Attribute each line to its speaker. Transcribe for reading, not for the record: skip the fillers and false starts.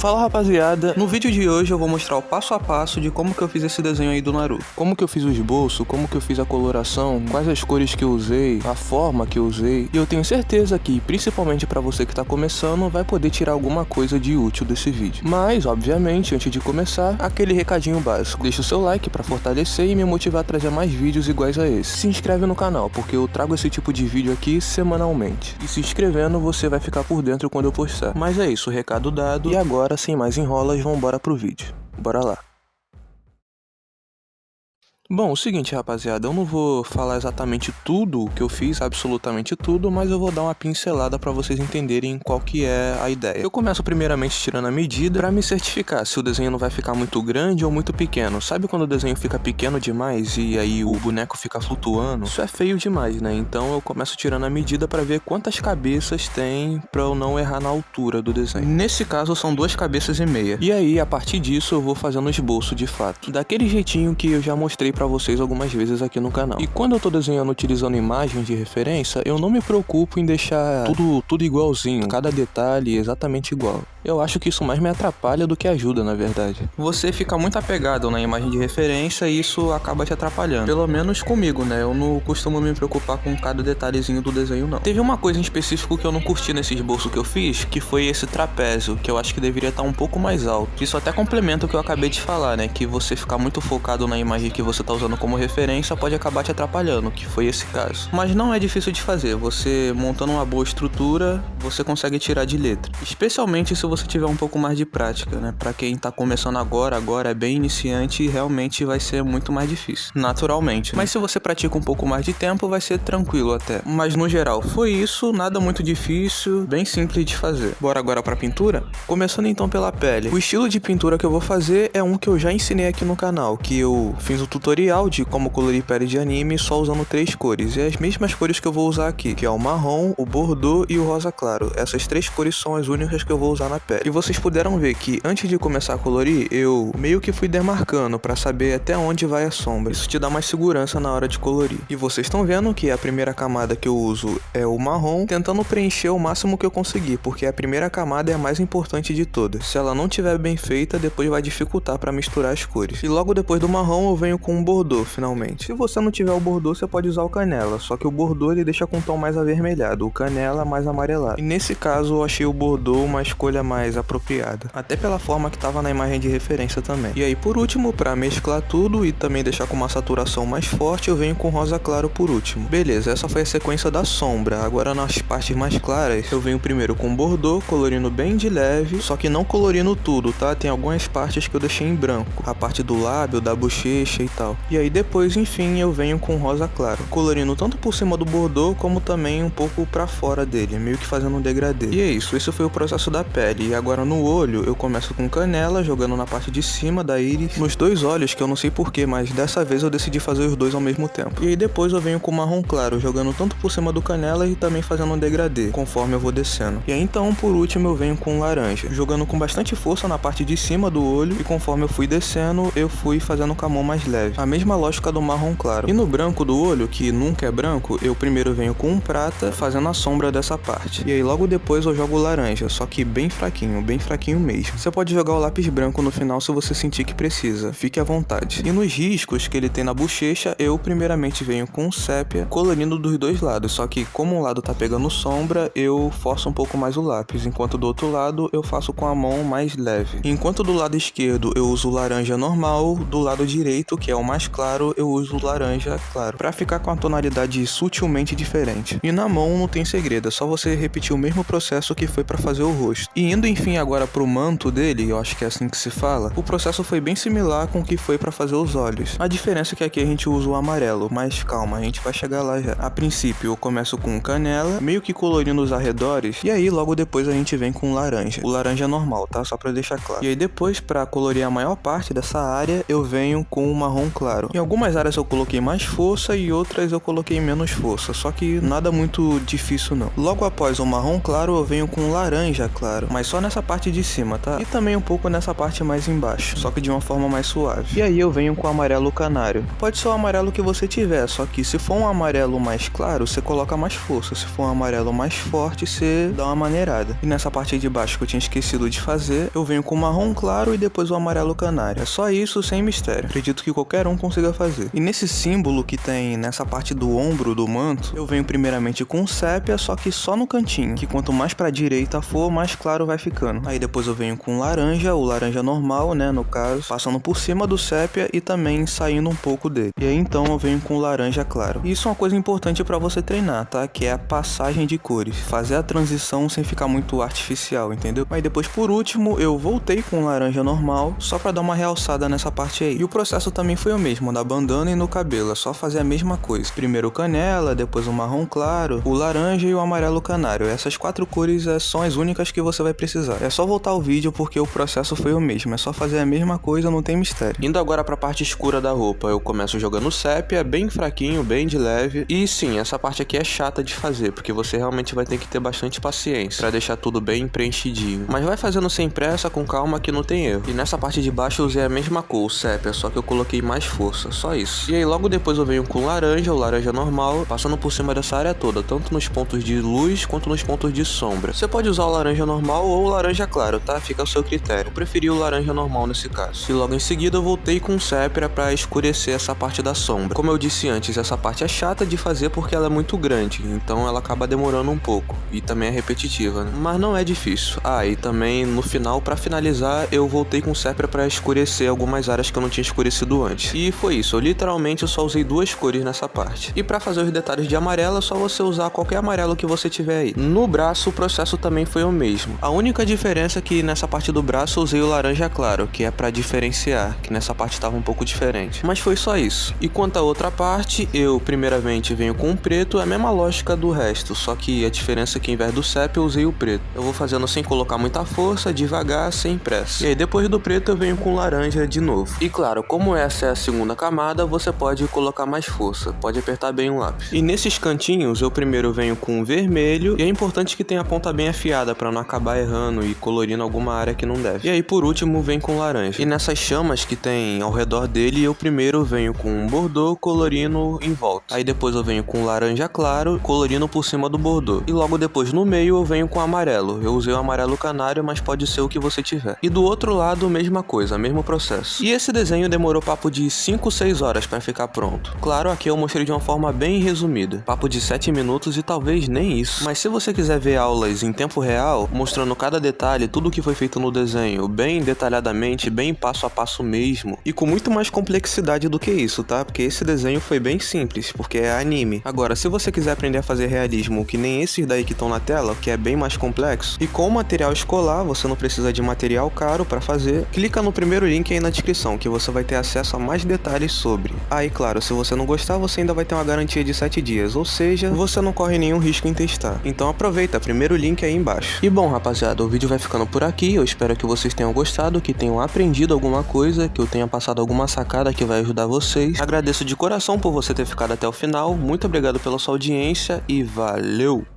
Speaker 1: Fala rapaziada, no vídeo de hoje eu vou mostrar o passo a passo de como que eu fiz esse desenho aí do Naruto. Como que eu fiz o esboço, como que eu fiz a coloração, quais as cores que eu usei, a forma que eu usei. E eu tenho certeza que, principalmente pra você que tá começando, vai poder tirar alguma coisa de útil desse vídeo. Mas, obviamente, antes de começar, aquele recadinho básico. Deixa o seu like pra fortalecer e me motivar a trazer mais vídeos iguais a esse. Se inscreve no canal, porque eu trago esse tipo de vídeo aqui semanalmente. E se inscrevendo, você vai ficar por dentro quando eu postar. Mas é isso, recado dado. E agora, sem mais enrolas, vambora pro vídeo. Bora lá. Bom, o seguinte, rapaziada, eu não vou falar exatamente tudo o que eu fiz, absolutamente tudo, mas eu vou dar uma pincelada pra vocês entenderem qual que é a ideia. Eu começo primeiramente tirando a medida pra me certificar se o desenho não vai ficar muito grande ou muito pequeno. Sabe quando o desenho fica pequeno demais e aí o boneco fica flutuando? Isso é feio demais, né? Então eu começo tirando a medida pra ver quantas cabeças tem pra eu não errar na altura do desenho. Nesse caso são 2,5 cabeças. E aí, a partir disso, eu vou fazendo o esboço de fato. Daquele jeitinho que eu já mostrei pra vocês algumas vezes aqui no canal. E quando eu tô desenhando utilizando imagens de referência, eu não me preocupo em deixar tudo igualzinho, cada detalhe exatamente igual. Eu acho que isso mais me atrapalha do que ajuda, na verdade. Você fica muito apegado na imagem de referência e isso acaba te atrapalhando. Pelo menos comigo, né? Eu não costumo me preocupar com cada detalhezinho do desenho, não. Teve uma coisa em específico que eu não curti nesse esboço que eu fiz, que foi esse trapézio, que eu acho que deveria estar um pouco mais alto. Isso até complementa o que eu acabei de falar, né? Que você ficar muito focado na imagem que você tá usando como referência pode acabar te atrapalhando, que foi esse caso. Mas não é difícil de fazer. Você montando uma boa estrutura, você consegue tirar de letra. Especialmente se você tiver um pouco mais de prática, né? Pra quem tá começando agora é bem iniciante, realmente vai ser muito mais difícil, naturalmente, né? Mas se você pratica um pouco mais de tempo, vai ser tranquilo até. Mas no geral, foi isso, nada muito difícil, bem simples de fazer. Bora agora pra pintura? Começando então pela pele. O estilo de pintura que eu vou fazer é um que eu já ensinei aqui no canal, que eu fiz o tutorial de como colorir pele de anime só usando 3 cores. E as mesmas cores que eu vou usar aqui, que é o marrom, o bordô e o rosa claro. Essas 3 cores são as únicas que eu vou usar na pele. E vocês puderam ver que antes de começar a colorir, eu meio que fui demarcando pra saber até onde vai a sombra. Isso te dá mais segurança na hora de colorir. E vocês estão vendo que a primeira camada que eu uso é o marrom, tentando preencher o máximo que eu conseguir, porque a primeira camada é a mais importante de todas. Se ela não estiver bem feita, depois vai dificultar pra misturar as cores. E logo depois do marrom eu venho com o bordô, finalmente. Se você não tiver o bordô, você pode usar o canela, só que o bordô ele deixa com um tom mais avermelhado, o canela mais amarelado. E nesse caso eu achei o bordô uma escolha mais apropriada, até pela forma que tava na imagem de referência também. E aí por último, pra mesclar tudo e também deixar com uma saturação mais forte, eu venho com rosa claro por último. Beleza, essa foi a sequência da sombra. Agora nas partes mais claras, eu venho primeiro com bordô, colorindo bem de leve, só que não colorindo tudo, tá? Tem algumas partes que eu deixei em branco, a parte do lábio, da bochecha e tal. E aí depois, enfim, eu venho com rosa claro, colorindo tanto por cima do bordô, como também um pouco pra fora dele, meio que fazendo um degradê. E é isso, esse foi o processo da pele. E agora no olho, eu começo com canela, jogando na parte de cima da íris, nos 2 olhos, que eu não sei porquê, mas dessa vez eu decidi fazer os 2 ao mesmo tempo. E aí depois eu venho com marrom claro, jogando tanto por cima do canela e também fazendo um degradê, conforme eu vou descendo. E aí então, por último, eu venho com laranja, jogando com bastante força na parte de cima do olho, e conforme eu fui descendo, eu fui fazendo com a mão mais leve. A mesma lógica do marrom claro. E no branco do olho, que nunca é branco, eu primeiro venho com um prata, fazendo a sombra dessa parte. E aí logo depois eu jogo laranja, só que bem fraquinho mesmo. Você pode jogar o lápis branco no final se você sentir que precisa, fique à vontade. E nos riscos que ele tem na bochecha, eu primeiramente venho com sépia, colorindo dos 2 lados, só que como um lado tá pegando sombra, eu forço um pouco mais o lápis, enquanto do outro lado eu faço com a mão mais leve. Enquanto do lado esquerdo eu uso laranja normal, do lado direito, que é o mais claro, eu uso laranja claro, pra ficar com a tonalidade sutilmente diferente. E na mão não tem segredo, é só você repetir o mesmo processo que foi pra fazer o rosto. E indo enfim agora pro manto dele, eu acho que é assim que se fala, o processo foi bem similar com o que foi pra fazer os olhos. A diferença é que aqui a gente usa o amarelo, mas calma, a gente vai chegar lá já. A princípio eu começo com canela, meio que colorindo os arredores, e aí logo depois a gente vem com laranja. O laranja normal, tá? Só pra deixar claro. E aí depois, pra colorir a maior parte dessa área, eu venho com o marrom claro. Em algumas áreas eu coloquei mais força e outras eu coloquei menos força, só que nada muito difícil não. Logo após o marrom claro eu venho com laranja claro, mas mas só nessa parte de cima, tá? E também um pouco nessa parte mais embaixo, só que de uma forma mais suave. E aí eu venho com o amarelo canário. Pode ser o amarelo que você tiver, só que se for um amarelo mais claro, você coloca mais força. Se for um amarelo mais forte, você dá uma maneirada. E nessa parte de baixo que eu tinha esquecido de fazer, eu venho com o marrom claro e depois o amarelo canário. É só isso, sem mistério. Acredito que qualquer um consiga fazer. E nesse símbolo que tem nessa parte do ombro do manto, eu venho primeiramente com sépia, só que só no cantinho, que quanto mais pra direita for, mais claro vai ficando. Aí depois eu venho com laranja, o laranja normal, né, no caso, passando por cima do sépia e também saindo um pouco dele. E aí então eu venho com laranja claro. E isso é uma coisa importante pra você treinar, tá? Que é a passagem de cores. Fazer a transição sem ficar muito artificial, entendeu? Aí depois, por último, eu voltei com laranja normal, só pra dar uma realçada nessa parte aí. E o processo também foi o mesmo, na bandana e no cabelo, é só fazer a mesma coisa. Primeiro o canela, depois o marrom claro, o laranja e o amarelo canário. Essas 4 cores são as únicas que você vai precisar. É só voltar o vídeo porque o processo foi o mesmo, é só fazer a mesma coisa, não tem mistério. Indo agora pra parte escura da roupa, eu começo jogando sépia, bem fraquinho, bem de leve. E sim, essa parte aqui é chata de fazer, porque você realmente vai ter que ter bastante paciência pra deixar tudo bem preenchidinho. Mas vai fazendo sem pressa, com calma, que não tem erro. E nessa parte de baixo eu usei a mesma cor, o sépia, só que eu coloquei mais força, só isso. E aí logo depois eu venho com laranja, o laranja normal, passando por cima dessa área toda, tanto nos pontos de luz quanto nos pontos de sombra. Você pode usar o laranja normal ou o laranja claro, tá? Fica ao seu critério. Eu preferi o laranja normal nesse caso. E logo em seguida eu voltei com sépia pra escurecer essa parte da sombra. Como eu disse antes, essa parte é chata de fazer porque ela é muito grande, então ela acaba demorando um pouco. E também é repetitiva, né? Mas não é difícil. Ah, e também no final, pra finalizar, eu voltei com sépia pra escurecer algumas áreas que eu não tinha escurecido antes. E foi isso, eu literalmente só usei 2 cores nessa parte. E pra fazer os detalhes de amarelo, é só você usar qualquer amarelo que você tiver aí. No braço, o processo também foi o mesmo. A única diferença é que nessa parte do braço eu usei o laranja claro, que é pra diferenciar, que nessa parte tava um pouco diferente. Mas foi só isso. E quanto à outra parte, eu primeiramente venho com o preto, é a mesma lógica do resto, só que a diferença é que ao invés do sépia eu usei o preto. Eu vou fazendo sem colocar muita força, devagar, sem pressa. E aí depois do preto eu venho com laranja de novo. E claro, como essa é a segunda camada, você pode colocar mais força, pode apertar bem o lápis. E nesses cantinhos eu primeiro venho com vermelho, e é importante que tenha a ponta bem afiada para não acabar errando e colorindo alguma área que não deve. E aí por último vem com laranja. E nessas chamas que tem ao redor dele, eu primeiro venho com bordô colorindo em volta. Aí depois eu venho com laranja claro, colorindo por cima do bordô. E logo depois no meio eu venho com amarelo. Eu usei o amarelo canário, mas pode ser o que você tiver. E do outro lado, mesma coisa, mesmo processo. E esse desenho demorou papo de 5, 6 horas para ficar pronto. Claro, aqui eu mostrei de uma forma bem resumida. Papo de 7 minutos e talvez nem isso. Mas se você quiser ver aulas em tempo real, mostrando cada detalhe, tudo o que foi feito no desenho, bem detalhadamente, bem passo a passo mesmo, e com muito mais complexidade do que isso, tá? Porque esse desenho foi bem simples, porque é anime. Agora, se você quiser aprender a fazer realismo, que nem esses daí que estão na tela, que é bem mais complexo, e com material escolar, você não precisa de material caro para fazer, clica no primeiro link aí na descrição, que você vai ter acesso a mais detalhes sobre. Ah, e claro, se você não gostar, você ainda vai ter uma garantia de 7 dias, ou seja, você não corre nenhum risco em testar. Então aproveita, primeiro link aí embaixo. E bom, rapaziada, o vídeo vai ficando por aqui, eu espero que vocês tenham gostado, que tenham aprendido alguma coisa, que eu tenha passado alguma sacada que vai ajudar vocês. Agradeço de coração por você ter ficado até o final, muito obrigado pela sua audiência e valeu!